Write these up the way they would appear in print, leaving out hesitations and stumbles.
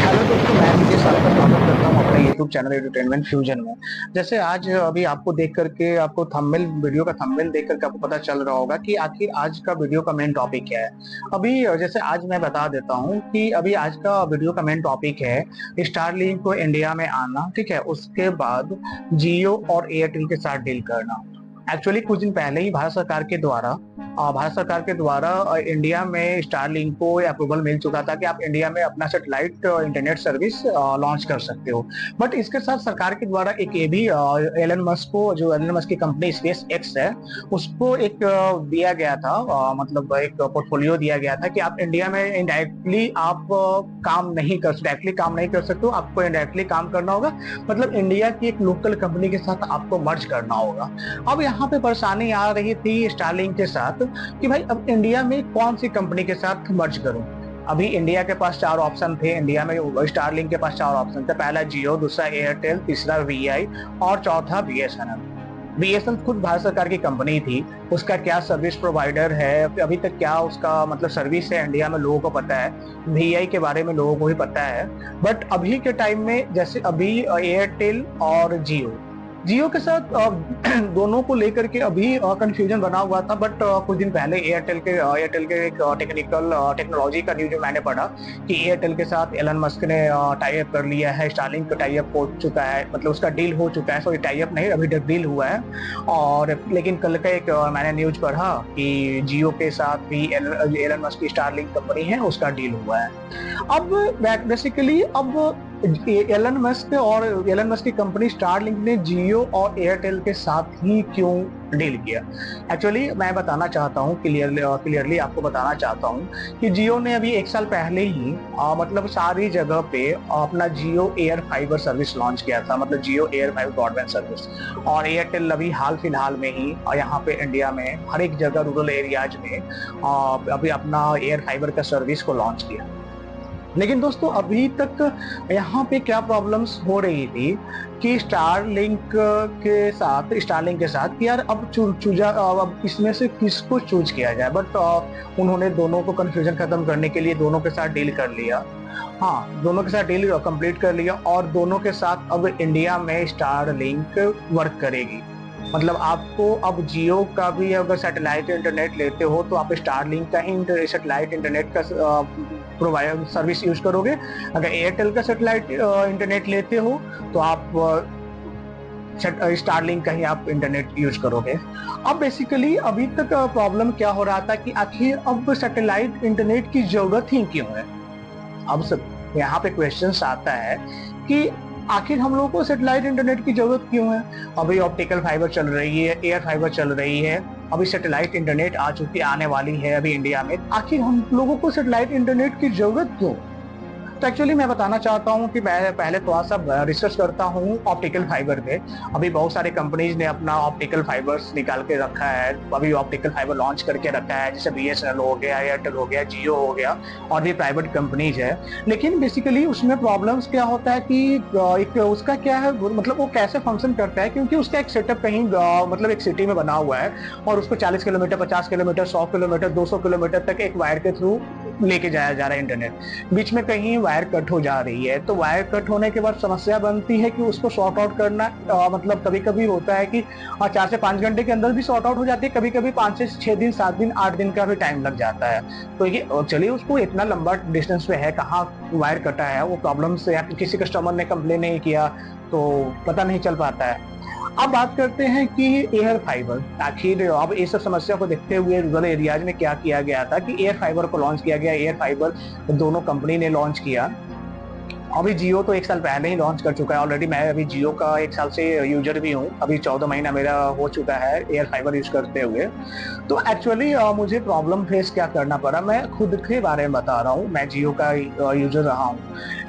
Hello दोस्तों, मैं विजेश आपका स्वागत करता हूं अपने यूट्यूब चैनल एंटरटेनमेंट फ्यूजन में। जैसे आज अभी आपको देख करके आपको थंबनेल वीडियो का थंबनेल देख करके आपको पता चल रहा होगा कि आखिर आज का वीडियो का मेन टॉपिक क्या है। अभी जैसे आज मैं बता देता हूं कि अभी आज का वीडियो का मेन टॉपिक है स्टारलिंक को इंडिया में आना, ठीक है। उसके बाद जियो और एयरटेल के साथ डील करना। एक्चुअली कुछ दिन पहले ही भारत सरकार के द्वारा इंडिया में स्टारलिंक को अप्रूवल मिल चुका था कि आप इंडिया में अपना सैटेलाइट इंटरनेट सर्विस लॉन्च कर सकते हो। बट इसके साथ सरकार के द्वारा एक ये भी एलन मस्क को, जो एलन मस्क की कंपनी स्पेस एक्स है, उसको एक दिया गया था, मतलब एक पोर्टफोलियो दिया गया था कि आप इंडिया में इनडायरेक्टली आप डायरेक्टली काम नहीं कर सकते हो, आपको इनडायरेक्टली काम करना होगा। मतलब इंडिया की एक लोकल कंपनी के साथ आपको मर्ज करना होगा। अब यहाँ पे परेशानी आ रही थी स्टारलिंक के साथ कि भाई अब इंडिया में कौन सी कंपनी के साथ मर्ज करूं। अभी इंडिया के पास चार ऑप्शन थे, इंडिया में स्टारलिंक के पास चार ऑप्शन थे। पहला जियो, दूसरा एयरटेल, तीसरा वीआई और चौथा बीएसएनएल। बीएसएनएल खुद भारत सरकार की कंपनी थी। उसका क्या सर्विस प्रोवाइडर है, अभी तक क्या उसका मतलब सर्विस है, इंडिया में लोगों को पता है। वीआई के बारे में लोगों को भी पता है। बट अभी के टाइम में जैसे अभी एयरटेल और जियो जियो के साथ दोनों को लेकर के अभी कंफ्यूजन बना हुआ था। बट कुछ दिन पहले एयरटेल के एक टेक्नोलॉजी का न्यूज मैंने पढ़ा कि एयरटेल के साथ एलन मस्क ने टाई अप कर लिया है। स्टारलिंक का टाई अप हो चुका है, मतलब उसका डील हो चुका है। सॉरी, टाई अप नहीं, अभी डील हुआ है। और लेकिन कल का एक मैंने न्यूज पढ़ा कि जियो के साथ भी एलन मस्क की स्टारलिंक कंपनी है, उसका डील हुआ है। अब बेसिकली अब एलन मस्क की कंपनी स्टारलिंक ने जियो और एयरटेल के साथ ही क्यों डील किया। एक्चुअली मैं बताना चाहता हूँ, क्लियरली आपको बताना चाहता हूँ कि जियो ने अभी एक साल पहले ही मतलब सारी जगह पे अपना जियो एयर फाइबर सर्विस लॉन्च किया था, मतलब जियो एयर फाइबर ब्रॉडबैंड सर्विस। और एयरटेल अभी हाल फिलहाल में ही यहाँ पे इंडिया में हर एक जगह रूरल एरियाज में अभी अपना एयर फाइबर का सर्विस को लॉन्च किया। लेकिन दोस्तों अभी तक यहाँ पे क्या प्रॉब्लम्स हो रही थी कि स्टारलिंक के साथ कि यार अब चूजा अब इसमें से किसको चूज किया जाए। बट उन्होंने दोनों को कंफ्यूजन खत्म करने के लिए दोनों के साथ डील कर लिया। हाँ, दोनों के साथ डील कंप्लीट कर लिया और दोनों के साथ अब इंडिया में स्टारलिंक वर्क करेगी। मतलब आपको अब जियो का भी अगर सैटेलाइट इंटरनेट लेते हो तो आप स्टारलिंक का ही सैटेलाइट इंटरनेट का प्रोवाइड सर्विस यूज करोगे। अगर एयरटेल का सैटेलाइट इंटरनेट लेते हो तो आप स्टारलिंक का ही आप इंटरनेट यूज करोगे। अब बेसिकली अभी तक प्रॉब्लम क्या हो रहा था कि आखिर अब सैटेलाइट इंटरनेट की जरूरत ही क्यों है। अब सब यहाँ पे क्वेश्चन आता है कि आखिर हम लोगों को सैटेलाइट इंटरनेट की जरूरत क्यों है। अभी ऑप्टिकल फाइबर चल रही है, एयर फाइबर चल रही है, अभी सैटेलाइट इंटरनेट आने वाली है अभी इंडिया में। आखिर हम लोगों को सैटेलाइट इंटरनेट की जरूरत क्यों। तो एक्चुअली मैं बताना चाहता हूँ कि मैं पहले थोड़ा सा रिसर्च करता हूँ ऑप्टिकल फाइबर पे। अभी बहुत सारे कंपनीज ने अपना ऑप्टिकल फाइबर्स निकाल के रखा है, अभी ऑप्टिकल फाइबर लॉन्च करके रखा है, जैसे बीएसएनएल हो गया, एयरटेल हो गया, जियो हो गया और भी प्राइवेट कंपनीज है। लेकिन बेसिकली उसमें प्रॉब्लम्स क्या होता है कि एक उसका क्या है, मतलब वो कैसे फंक्शन करता है, क्योंकि उसका एक सेटअप कहीं मतलब एक सिटी में बना हुआ है और उसको 40 किलोमीटर, 50 किलोमीटर, 100 किलोमीटर, 200 किलोमीटर तक एक वायर के थ्रू लेके जाया जा रहा है इंटरनेट। बीच में कहीं वायर कट हो जा रही है तो वायर कट होने के बाद समस्या बनती है कि उसको सॉर्ट आउट करना, मतलब कभी कभी होता है कि 4 से 5 घंटे के अंदर भी सॉर्ट आउट हो जाती है, कभी कभी 5 से 6 दिन, 7 दिन, 8 दिन का भी टाइम लग जाता है। तो ये चलिए, उसको इतना लंबा डिस्टेंस पे है, कहाँ वायर कटा है, वो प्रॉब्लम से या किसी कस्टमर ने कंप्लेन नहीं किया तो पता नहीं चल पाता है। अब बात करते हैं कि एयर फाइबर, आखिर अब इस सब समस्या को देखते हुए रूरल एरियाज में क्या किया गया था कि एयर फाइबर को लॉन्च किया गया। एयर फाइबर दोनों कंपनी ने लॉन्च किया। अभी जियो तो एक साल पहले ही लॉन्च कर चुका है ऑलरेडी। मैं अभी जियो का एक साल से यूजर भी हूँ, अभी 14 महीना मेरा हो चुका है एयर फाइबर यूज करते हुए। तो एक्चुअली मुझे प्रॉब्लम फेस क्या करना पड़ा, मैं खुद के बारे में बता रहा हूँ, मैं जियो का यूजर रहा हूँ।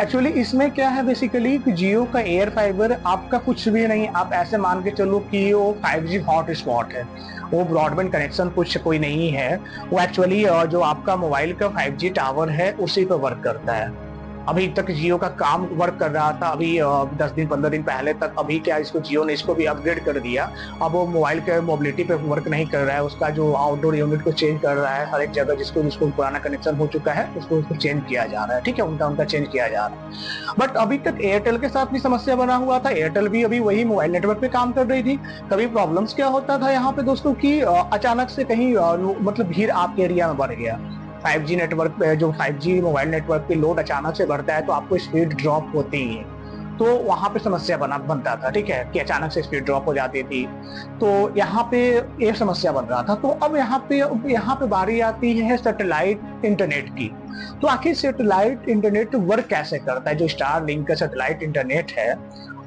एक्चुअली इसमें क्या है बेसिकली कि जियो का एयर फाइबर आपका कुछ भी नहीं, आप ऐसे मान के चलो कि वो 5G हॉट स्पॉट है। वो ब्रॉडबैंड कनेक्शन कुछ कोई नहीं है, वो एक्चुअली जो आपका मोबाइल का 5G टावर है उसी पर वर्क करता है। अभी तक जियो का काम वर्क कर रहा था, अभी 10 दिन 15 दिन पहले तक, अभी क्या इसको जियो ने इसको भी अपग्रेड कर दिया। अब वो मोबाइल के मोबिलिटी पे वर्क नहीं कर रहा है, उसका जो आउटडोर यूनिट को चेंज कर रहा है हर एक जगह, जिसको जिसको पुराना कनेक्शन हो चुका है उसको चेंज किया जा रहा है, ठीक है, उनका उनका चेंज किया जा रहा है। बट अभी तक एयरटेल के साथ भी समस्या बना हुआ था, एयरटेल भी अभी वही मोबाइल नेटवर्क पे काम कर रही थी। कभी प्रॉब्लम्स क्या होता था यहाँ पे दोस्तों कि अचानक से कहीं मतलब भीड़ आपके एरिया में बढ़ गया, 5G नेटवर्क पे, जो 5G मोबाइल नेटवर्क पे लोड अचानक से बढ़ता है तो आपको स्पीड ड्रॉप होती ही है, तो वहां पे समस्या बनता था, ठीक है, कि अचानक से स्पीड ड्रॉप हो जाती थी। तो यहाँ पे ये समस्या बन रहा था। तो अब यहाँ पे बारी आती है सैटेलाइट इंटरनेट की। तो आखिर सैटेलाइट इंटरनेट वर्क कैसे करता है, जो स्टारलिंक का सैटेलाइट इंटरनेट है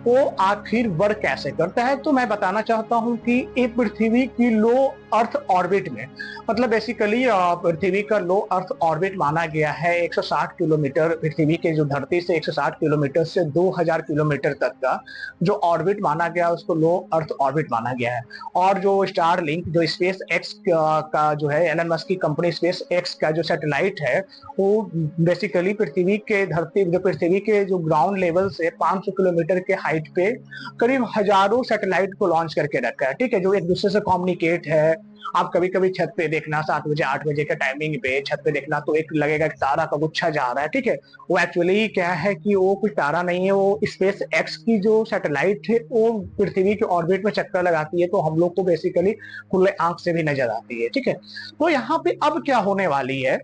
वो आखिर वर्क कैसे करता है। तो मैं बताना चाहता हूँ कि ये पृथ्वी की लो अर्थ ऑर्बिट में, मतलब बेसिकली पृथ्वी का लो अर्थ ऑर्बिट माना गया है 160 किलोमीटर, पृथ्वी के जो धरती से 160 किलोमीटर से 2000 किलोमीटर तक का जो ऑर्बिट माना गया उसको लो अर्थ ऑर्बिट माना गया है। और जो स्टारलिंक, जो स्पेस एक्स का जो है एलन मस्क की कंपनी स्पेस एक्स का जो सैटेलाइट है, वो बेसिकली पृथ्वी के जो ग्राउंड लेवल से 500 किलोमीटर के हाइट पे करीब हजारों सैटेलाइट को लॉन्च करके रखा है, ठीक है, जो एक दूसरे से कम्युनिकेट है। आप कभी कभी छत पे देखना 7 बजे 8 बजे के टाइमिंग पे छत पे देखना तो एक लगेगा कि तारा का गुच्छा जा रहा है, ठीक है, वो एक्चुअली क्या है कि वो कुछ तारा नहीं है, वो स्पेस एक्स की जो सैटेलाइट है वो पृथ्वी के ऑर्बिट में चक्कर लगाती है, तो हम लोग को बेसिकली खुले आंख से भी नजर आती है, ठीक है। तो यहाँ पे अब क्या होने वाली है,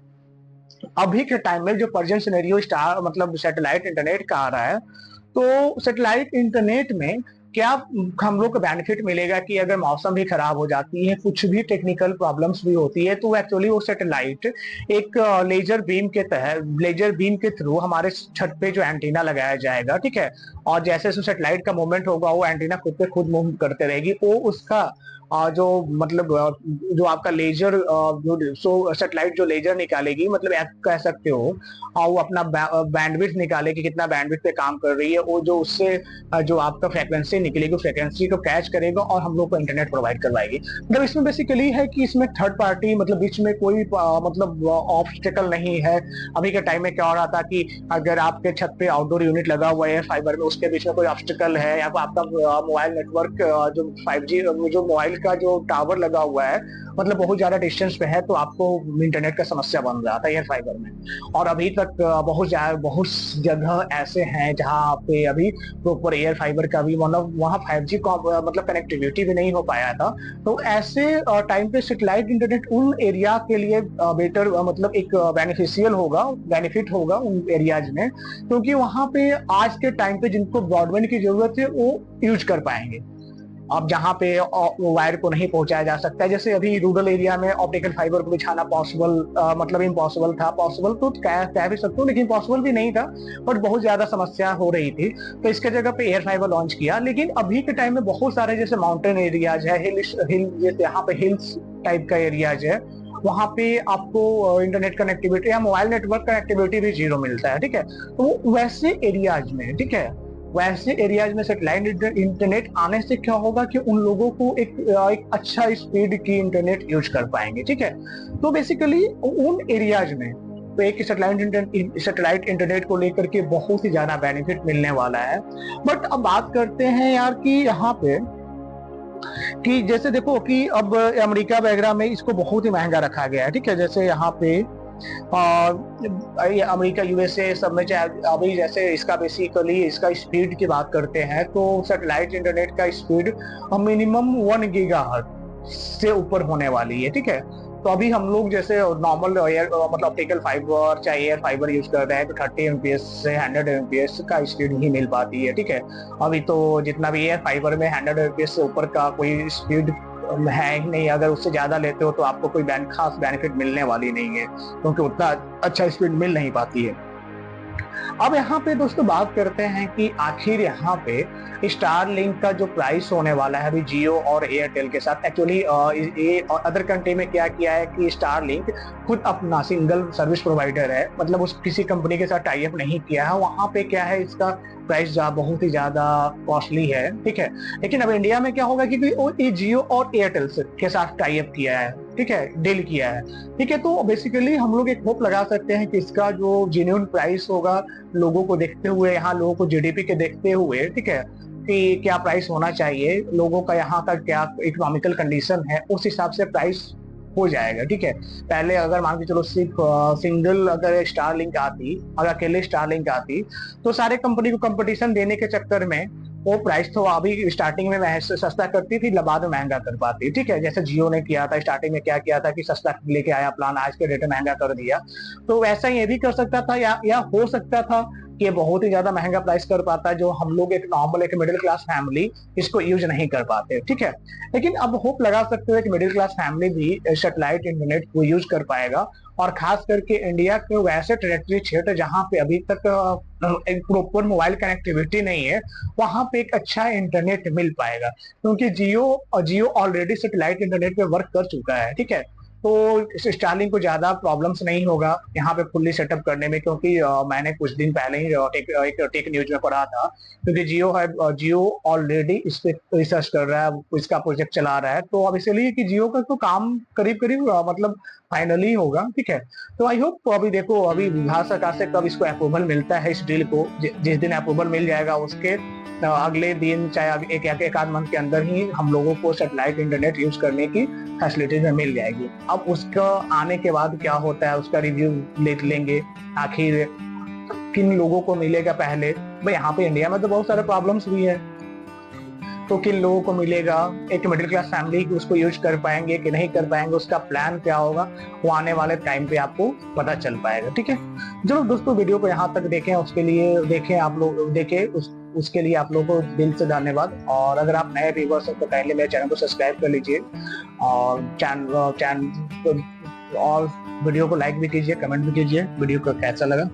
अभी के टाइम में जो प्रेजेंट सिनेरियो स्टार मतलब सैटेलाइट इंटरनेट का आ रहा है, तो सैटेलाइट इंटरनेट में क्या हम लोग को बेनिफिट मिलेगा कि अगर मौसम भी खराब हो जाती है, कुछ भी टेक्निकल प्रॉब्लम्स भी होती है, तो एक्चुअली वो सैटेलाइट एक लेजर बीम के थ्रू हमारे छत पे जो एंटीना लगाया जाएगा, ठीक है, और जैसे जैसे सैटेलाइट का मूवमेंट होगा वो एंटीना खुद पे खुद मूव करते रहेगी, वो उसका जो मतलब जो आपका लेजर जो सैटेलाइट जो लेजर निकालेगी, मतलब आप कह सकते हो, और वो अपना बैंडविड्थ निकालेगी, कितना बैंडविड्थ पे काम कर रही है, वो जो उससे जो आपका फ्रीक्वेंसी निकलेगी फ्रीक्वेंसी को कैच करेगा और हम लोग को इंटरनेट प्रोवाइड करवाएगी। मतलब इसमें बेसिकली है कि इसमें थर्ड पार्टी मतलब बीच में कोई मतलब ऑब्स्टिकल नहीं है। अभी के टाइम में क्या हो रहा था कि अगर आपके छत पे आउटडोर यूनिट लगा हुआ है फाइबर में, उसके बीच में कोई ऑब्स्टिकल है, या आपका मोबाइल नेटवर्क जो 5G जो मोबाइल का जो टावर लगा हुआ है मतलब बहुत ज्यादा डिस्टेंस पे है, तो आपको इंटरनेट का समस्या बन रहा था एयर फाइबर में। और अभी तक बहुत जगह ऐसे हैं जहां पे अभी प्रॉपर एयर फाइबर का भी मतलब वहां 5G का मतलब कनेक्टिविटी भी नहीं हो पाया था। तो ऐसे टाइम पे सैटेलाइट इंटरनेट उन एरिया के लिए बेटर मतलब एक बेनिफिट होगा उन एरियाज में, क्योंकि वहां पे आज के टाइम पे जिनको ब्रॉडबैंड की जरूरत है वो यूज कर पाएंगे। अब जहाँ पे वायर को नहीं पहुंचाया जा सकता है, जैसे अभी रूरल एरिया में ऑप्टिकल फाइबर को बिछाना पॉसिबल मतलब इम्पॉसिबल था, पॉसिबल तो कह भी सकते हो लेकिन पॉसिबल भी नहीं था, बट बहुत ज्यादा समस्या हो रही थी, तो इसके जगह पे एयर फाइबर लॉन्च किया। लेकिन अभी के टाइम में बहुत सारे जैसे माउंटेन एरियाज है, हिल जैसे यहाँ पे हिल्स टाइप का एरियाज है, वहां पे आपको इंटरनेट कनेक्टिविटी या मोबाइल नेटवर्क कनेक्टिविटी भी 0 मिलता है, ठीक है। तो वैसे एरियाज में, ठीक है, वैसे एरियाज में सैटेलाइट इंटरनेट आने से क्या होगा कि उन लोगों को एक अच्छा स्पीड की इंटरनेट यूज कर पाएंगे, ठीक है। तो बेसिकली उन एरियाज में तो एक सैटेलाइट इंटरनेट को लेकर के बहुत ही ज्यादा बेनिफिट मिलने वाला है। बट अब बात करते हैं यार कि यहाँ पे कि जैसे देखो कि अब अमेरिका वगैरह में इसको बहुत ही महंगा रखा गया है, ठीक है, जैसे यहाँ पे अमेरिका यूएसए सब में अभी जैसे इसका बेसिकली इसका स्पीड की बात करते हैं तो सैटेलाइट इंटरनेट का स्पीड मिनिमम 1 गीगाहर्ट्ज से ऊपर होने वाली है, ठीक है। तो अभी हम लोग जैसे नॉर्मल एयर मतलब ऑप्टिकल फाइबर चाहे एयर फाइबर यूज कर रहे हैं तो 30 एमपीएस से 100 एमपीएस का स्पीड ही मिल पाती है, ठीक है। अभी तो जितना भी एयर फाइबर में 100 एमपीएस से ऊपर का कोई स्पीड है ही नहीं, अगर उससे ज्यादा लेते हो तो आपको कोई खास बेनिफिट मिलने वाली नहीं है, क्योंकि उतना अच्छा स्पीड मिल नहीं पाती है। अब यहाँ पे दोस्तों बात करते हैं कि आखिर यहाँ पे स्टारलिंक का जो प्राइस होने वाला है अभी जियो और एयरटेल के साथ, एक्चुअली ये अदर कंट्री में क्या किया है कि स्टारलिंक खुद अपना सिंगल सर्विस प्रोवाइडर है, मतलब उस किसी कंपनी के साथ टाई अप नहीं किया है। वहां पे क्या है इसका प्राइस बहुत ही ज्यादा कॉस्टली है, ठीक है। लेकिन अब इंडिया में क्या होगा कि ये जियो और एयरटेल के साथ टाई अप किया है, ठीक है, डील किया है। ठीक है, तो बेसिकली हम लोग एक होप लगा सकते हैं कि इसका जो जेन्युइन प्राइस होगा, लोगों को देखते हुए, यहाँ लोगों को जीडीपी के देखते हुए, ठीक है, कि क्या प्राइस होना चाहिए, लोगों का यहाँ का क्या इकोनॉमिकल कंडीशन है, उस हिसाब से प्राइस हो जाएगा। ठीक है, पहले अगर मान के चलो सिर्फ सिंगल अगर स्टारलिंक आती, अगर अकेले स्टारलिंक आती, तो सारे कंपनी को कंपटीशन देने के चक्कर में वो प्राइस तो अभी स्टार्टिंग में सस्ता करती थी, बाद में महंगा कर पाती। ठीक है, जैसे जियो ने किया था, स्टार्टिंग में क्या किया था कि सस्ता लेके आया प्लान, आज के रेट में महंगा कर दिया। तो वैसा ये भी कर सकता था, या हो सकता था कि ये बहुत ही ज्यादा महंगा प्राइस कर पाता है, जो हम लोग एक नॉर्मल एक मिडिल क्लास फैमिली इसको यूज नहीं कर पाते। ठीक है, लेकिन अब होप लगा सकते हैं कि मिडिल क्लास फैमिली भी सैटेलाइट इंटरनेट को यूज कर पाएगा, और खास करके इंडिया के वैसे टेरिटरी क्षेत्र जहां पे अभी तक एक प्रॉपर मोबाइल कनेक्टिविटी नहीं है, वहां पे एक अच्छा इंटरनेट मिल पाएगा, क्योंकि जियो ऑलरेडी सैटेलाइट इंटरनेट पे वर्क कर चुका है। ठीक है, तो स्टारलिंक को ज्यादा प्रॉब्लम्स नहीं होगा यहाँ पे फुल्ली सेटअप करने में, क्योंकि मैंने कुछ दिन पहले ही एक टेक न्यूज में पढ़ा था, क्योंकि जियो ऑलरेडी इस पे रिसर्च कर रहा है, इसका प्रोजेक्ट चला रहा है। तो अब इसलिए कि जियो का तो काम करीब करीब मतलब फाइनली होगा। ठीक है, तो आई होप, तो अभी देखो, अभी बिहार सरकार से कब इसको अप्रूवल मिलता है इस डील को, जिस दिन अप्रूवल मिल जाएगा उसके अगले दिन, चाहे एक आध मंथ के अंदर ही हम लोगों को सैटेलाइट इंटरनेट यूज करने की फैसिलिटीज में मिल जाएगी। अब उसका आने के बाद क्या होता है उसका रिव्यू ले लेंगे, आखिर किन लोगों को मिलेगा पहले। भाई यहाँ पे इंडिया में तो बहुत सारे प्रॉब्लम्स भी है, तो किन लोगों को मिलेगा, एक मिडिल क्लास फैमिली उसको यूज कर पाएंगे कि नहीं कर पाएंगे, उसका प्लान क्या होगा, वो आने वाले टाइम पे आपको पता चल पाएगा। ठीक है, चलो दोस्तों, वीडियो को यहाँ तक देखें, उसके लिए देखें आप लोग देखें उसके लिए आप लोगों को दिल से धन्यवाद। और अगर आप नए व्यूअर्स हैं तो काइंडली मेरे चैनल को सब्सक्राइब कर लीजिए, और वीडियो को लाइक भी कीजिए, कमेंट भी कीजिए वीडियो को कैसा लगा।